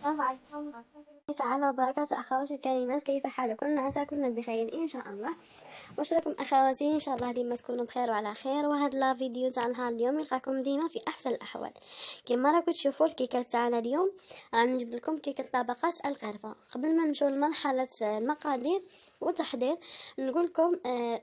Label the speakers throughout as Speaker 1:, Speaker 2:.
Speaker 1: السلام عليكم ورحمة الله تعالى وبركاته. أخواتي الكريمات، كيف حالكم؟ عساكم بخير إن شاء الله. واش راكم أخواتي؟ إن شاء الله ديما تكونوا بخير وعلى خير. وهذا لا فيديو تاع نهار اليوم يلقاكم ديما في أحسن الأحوال. كما راكم تشوفوا الكيكات تاعنا اليوم، راني نجيب لكم كيكة طبقات القرفة. قبل ما نمشيو لمرحلة المقادير والتحضير، نقول لكم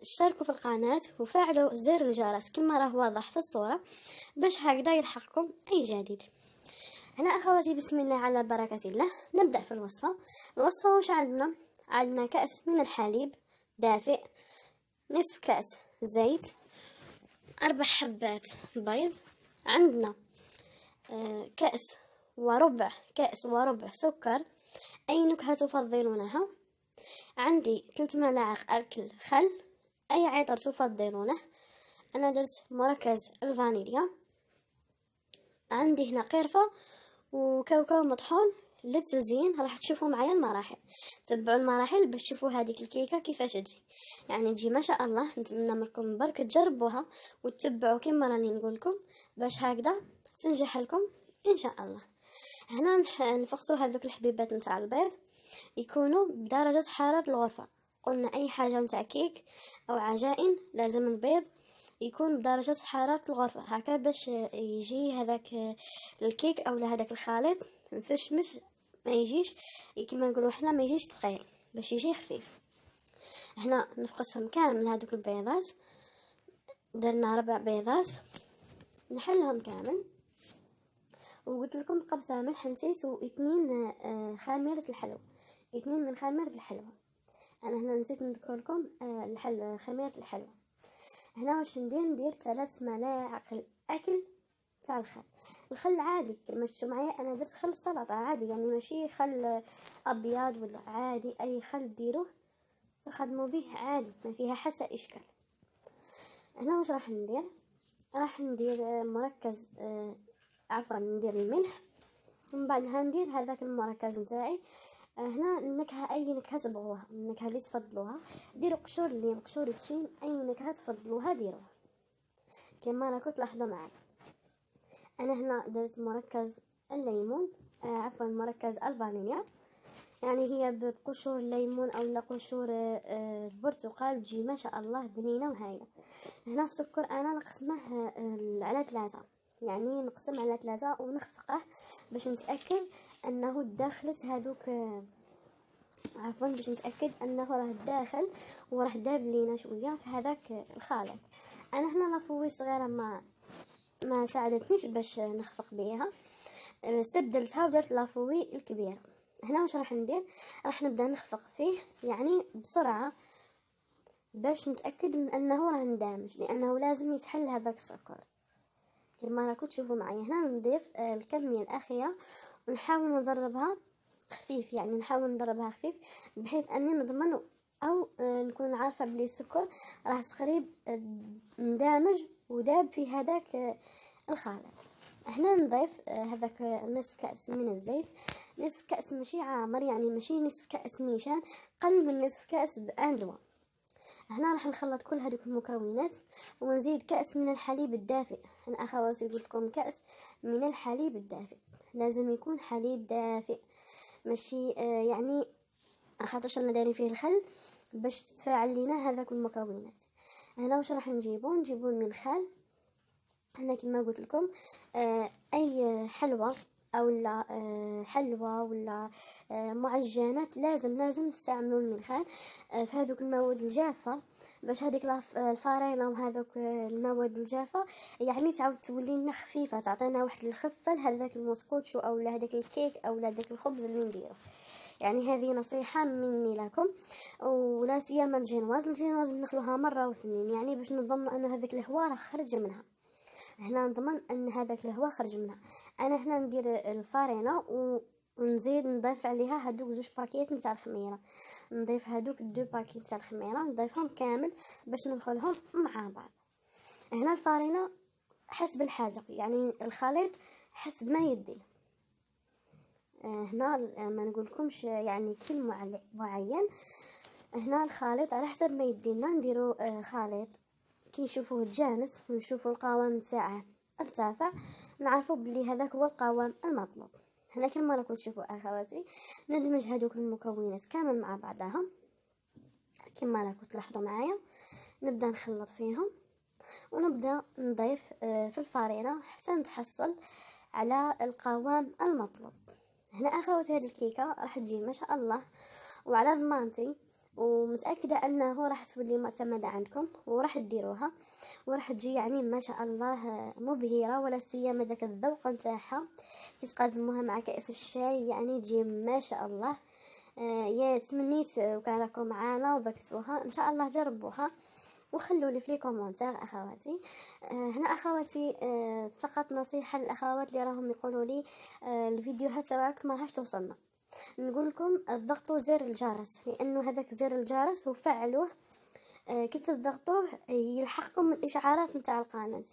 Speaker 1: اشتركوا في القناة وفعلوا زر الجرس كما راه واضح في الصورة، باش هكذا يلحقكم أي جديد. هنا أخواتي، بسم الله على بركة الله، نبدأ في الوصفة. واش عندنا كأس من الحليب دافئ، نصف كأس زيت، 4 حبات بيض، عندنا كأس وربع سكر، أي نكهة تفضلونها، عندي 3 ملاعق أكل خل، أي عطر تفضلونه، أنا درت مركز الفانيليا، عندي هنا قرفة وكاوكاو مطحون للتزيين. راح تشوفوا معايا المراحل، تبعوا المراحل باش تشوفوا هذيك الكيكه كيفاش تجي، يعني تجي ما شاء الله. نتمنى منكم برك تجربوها وتتبعوا كما راني نقول لكم، باش هكذا تنجح لكم ان شاء الله. هنا نفقسوا هذوك الحبيبات نتاع البيض، يكونوا بدرجه حراره الغرفه. قلنا اي حاجه نتاع كيك او عجائن لازم البيض يكون بدرجة حرارة الغرفة، هكا باش يجي هذاك الكيك او هذاك الخليط مفشمش، ما يجيش كما نقولوا احنا ما يجيش ثقيل، باش يجي خفيف. هنا نفقسهم كامل هذوك البيضات، درنا 4 بيضات، نحلهم كامل. وقلت لكم قبصة ملح نسيت، و2 خميرة الحلوى، 2 من خميرة الحلوى. انا هنا نسيت نذكر لكم خميرة الحلوى. هنا واش ندير 3 ملاعق الاكل تاع الخل عادي كما شفتوا معايا. انا درت خل سلطه عادي، يعني ماشي خل ابيض ولا عادي، اي خل ديروه تخدموا به عادي، ما فيها حتى اشكال. هنا واش راح ندير مركز عفوا ندير الملح، ومن بعدها ندير هذاك المركز نتاعي. هنا النكهه اي نكهه تبغوها، النكهه اللي تفضلوها، ديروا قشور الليم، قشور التشين، اي نكهه تفضلوها ديروها كما راكم تلاحظوا معايا. انا هنا درت مركز الليمون، عفوا مركز الفانيليا، يعني هي بقشور الليمون او لا قشور البرتقال تجي ما شاء الله بنينه وهايله. هنا السكر انا نقسمه على 3، يعني نقسم على 3 ونخفقه باش نتاكد انه داخلت هذوك عفوا باش نتاكد انه راه داخل وراه داب لينا شويه في هذاك الخليط. انا هنا لافوي صغيره ما ساعدتنيش باش نخفق بيها، استبدلتها ودرت لافوي الكبير. هنا واش راح ندير، راح نبدا نخفق فيه يعني بسرعه باش نتاكد من انه راه ندامج، لانه لازم يتحل هذاك السكر كما راكم تشوفوا معايا. هنا نضيف الكميه الاخيره ونحاول نضربها خفيف، يعني نحاول نضربها خفيف بحيث اني نضمن او نكون عارفه بلي السكر راه تقريب مندمج وداب في هذاك الخليط. هنا نضيف هذاك نصف كأس من الزيت، نصف كأس ماشي عامر، يعني ماشي نصف كأس نيشان، قل من نصف كأس بأندوا. هنا راح نخلط كل هذوك المكونات ونزيد كأس من الحليب الدافئ. انا اخواتي قلت لكم كأس من الحليب الدافئ، لازم يكون حليب دافئ، ماشي يعني خاطرش انا داري فيه الخل باش تتفاعل لينا هذاك المكونات. هنا واش راح نجيبو من خل. هنا كما قلت لكم اي حلوى او لا حلوى ولا معجنات لازم نستعملوا المنخال في هذوك المواد الجافه، باش هذيك الفارينه وهذوك المواد الجافه يعني تعاود تولي لنا خفيفه، تعطينا واحد الخفه لهذاك المسكوتشو او لهذاك الكيك او لهذاك الخبز اللي نديره. يعني هذه نصيحه مني لكم، ولا سيما الجينواز نخلوها مره واثنين، يعني باش نضمن ان هذيك الهواء راه خرج منها. هنا نضمن ان هذاك الهواء خرج منها. انا هنا ندير الفارينه ونزيد نضيف عليها هذوك 2 باكيت نتاع الخميره، نضيف هذوك 2 باكيت تاع الخميره نضيفهم كامل باش ندخلهم مع بعض. هنا الفارينة حسب الحاجة، يعني الخليط حسب ما يدي. هنا ما نقولكمش يعني كل معين، هنا الخليط على حسب ما يدينا. نديرو خليط كي نشوفوه تجانس ونشوفو القوام تاعه ارتفع، نعرفو بلي هذاك هو القوام المطلوب. هنا كما راكم تشوفوا اخواتي، ندمج هذوك المكونات كامل مع بعضها كما راكم تلاحظوا معايا. نبدا نخلط فيهم ونبدا نضيف في الفارينة حتى نتحصل على القوام المطلوب. هنا اخواتي هذه الكيكه راح تجي ما شاء الله وعلى ضمانتي، ومتاكده انه راح تولي معتمده عندكم وراح تديروها وراح تجي يعني ما شاء الله مبهره، ولا سيما داك الذوق نتاعها كي تقدموها مع كاس الشاي يعني تجي ما شاء الله. يا تمنيت وكان راكم معانا وذقتوها، ان شاء الله جربوها وخلوا لي في لي كومونتير اخواتي. هنا اخواتي فقط نصيحه للاخوات اللي راهم يقولوا لي الفيديوهات تاعك ما راحش توصلنا، نقول لكم ضغطوا زر الجرس، لانه هذاك زر الجرس وفعلوه كي تضغطوه يلحقكم الاشعارات نتاع القناه.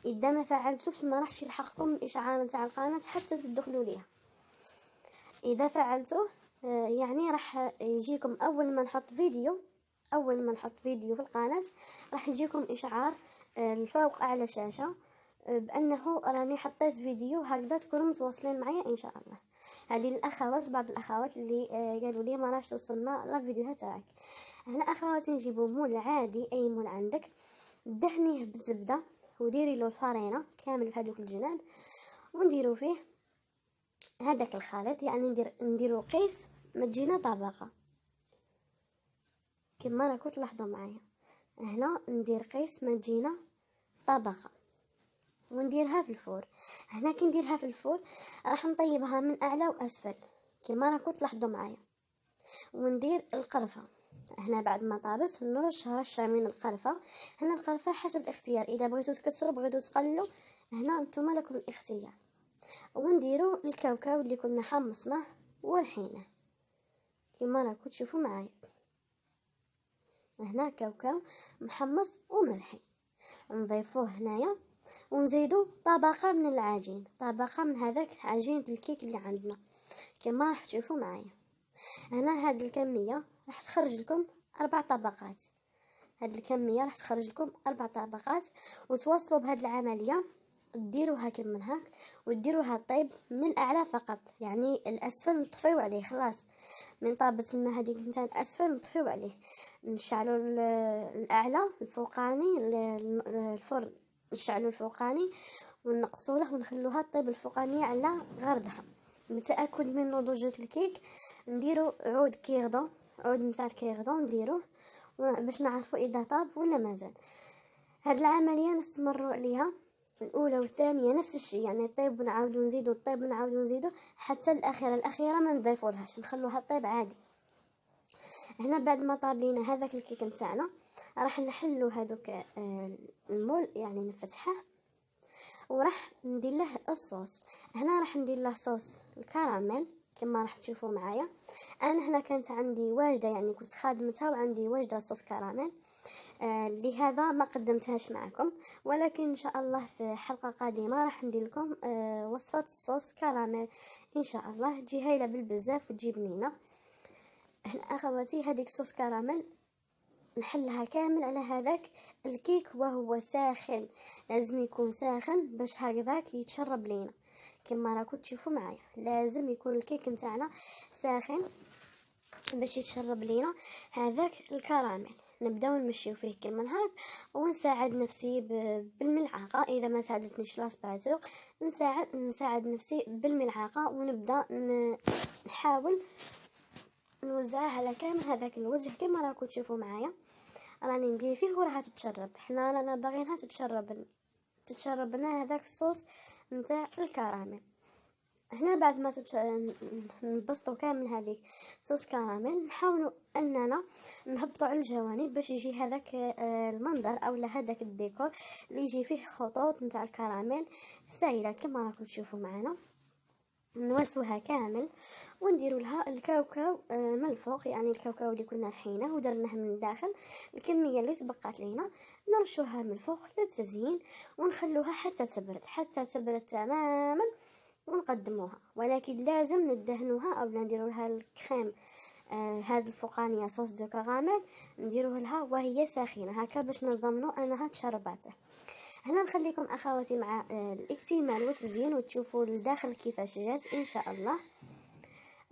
Speaker 1: اذا ما فعلتوش ما راحش يلحقكم الاشعار نتاع القناه حتى تدخلوا ليها. اذا فعلتوه يعني راح يجيكم اول ما نحط فيديو، اول ما نحط فيديو في القناه راح يجيكم اشعار الفوق اعلى شاشه بانه راني حطيت فيديو، هكذا تكونوا متواصلين معايا ان شاء الله. هذه الاخوات بعض الاخوات اللي قالوا لي ما راش توصلنا لا فيديوهات تاعك. هنا اخواتي نجيبوا مول عادي، اي مول عندك دهنيه بالزبده وديري له الفارينه كامل في هذوك الجناب ونديرو فيه هذاك الخليط، يعني نديرو قيس ما تجينا طبقه كما راكم تلاحظوا معايا. هنا ندير قيس ما تجينا طبقه ونديرها في الفور. هنا كي نديرها في الفور راح نطيبها من اعلى واسفل كما راكم تلاحظوا معايا. وندير القرفه هنا بعد ما طابت نرش رشه من القرفه. هنا القرفه حسب الاختيار، اذا بغيتو تكثروا بغيتو تقلوا هنا نتوما لكم الاختيار. ونديروا الكاوكاو اللي كنا حمصناه ورحينه كما راكم تشوفوا معايا. هنا كاوكاو محمص ومرحي نضيفوه هنايا ونزيدو طبقه من العجين، طبقه من هذاك عجينه الكيك اللي عندنا كما راح تشوفوا معايا. هنا هاد الكميه راح تخرج لكم 4 طبقات، هاد الكميه راح تخرج لكم 4 طبقات. وتواصلوا بهاد العمليه ديروها كم من هاك وديروها طيب من الاعلى فقط، يعني الاسفل نطفيو عليه خلاص. من طابت لنا هذيك نتاع الاسفل نطفيو عليه، نشعلوا الاعلى الفوقاني الفرن، نشعلوا الفوقاني ونقصوا له ونخلوها طيب الفوقانيه على غردها. للتاكد من نضوجة الكيك نديرو عود كيغدو، عود نتاع الكيغدو نديروه باش نعرفوا اذا طاب ولا مازال. هاد العمليه نستمروا عليها الاولى والثانيه نفس الشيء، يعني طيب ونعاودو نزيدو طيب ونعاودو نزيدو حتى الاخيره ما نضيفولهاش نخلوها طيب عادي. هنا بعد ما طاب لينا هذاك الكيك نتاعنا راح نحلو هذوك المول يعني نفتحه وراح ندير له الصوص. هنا راح ندير له صوص الكراميل كما راح تشوفوا معايا. انا هنا كانت عندي واجده يعني كنت خادمتها وعندي واجده صوص كراميل، لهذا ما قدمتهاش معكم، ولكن ان شاء الله في حلقه قادمه راح ندير لكم وصفه الصوص كراميل ان شاء الله تجي هايله بالبزاف وتجي بنينه. هنا اخواتي هذيك صوص كراميل نحلها كامل على هذاك الكيك وهو ساخن، لازم يكون ساخن باش هكذاك يتشرب لينا كما راكم تشوفوا معايا. لازم يكون الكيك نتاعنا ساخن باش يتشرب لينا هذاك الكراميل. نبداو نمشيو فيه كل هاك ونساعد نفسي بالملعقه، اذا ما ساعدتنيش لاسباتور نساعد نفسي بالملعقه ونبدا نحاول نوزعها على كامل هذاك الوجه كما راكم تشوفوا معايا. راني ندير فيه وراها تتشرب، حنا رانا باغينها تتشرب لنا هذاك الصوص نتاع الكراميل. هنا بعد ما نبسطوا كامل هذيك صوص كراميل نحاولوا اننا نهبطوا على الجوانب باش يجي هذاك المنظر او هذاك الديكور اللي يجي فيه خطوط نتاع الكراميل سايله كما راكم تشوفوا معنا. نوسوها كامل ونديروا لها الكاوكاو من الفوق، يعني الكاوكاو اللي كنا رحيناه ودرناه من الداخل. الكميه اللي تبقات لينا نرشوها من الفوق للتزيين، ونخلوها حتى تبرد تماما ونقدموها. ولكن لازم ندهنوها او نديروا لها الكريم هاد الفوقانيه صوص دو كراميل، نديروه لها وهي ساخنه هكا باش نضمنوا انها تشربات. هنا نخليكم اخواتي مع الاكتمال والتزيين وتشوفوا الداخل كيفاش جات ان شاء الله.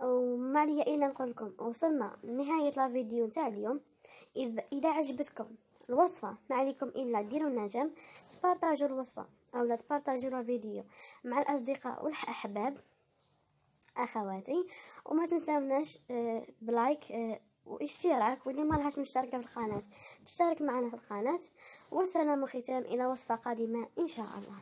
Speaker 1: وما عليا الا نقول لكم وصلنا لنهايه لا فيديو نتاع اليوم. اذا عجبتكم الوصفه ما عليكم الا ديروا نجم، تبارطاجوا الوصفه او لا تبارطاجوا لا فيديو مع الاصدقاء والاحباب اخواتي. وما تنساوناش بلايك واشتراك، واللي ما لهاش مشتركه في القناه تشترك معنا في القناه. وسلام وختام الى وصفه قادمه ان شاء الله.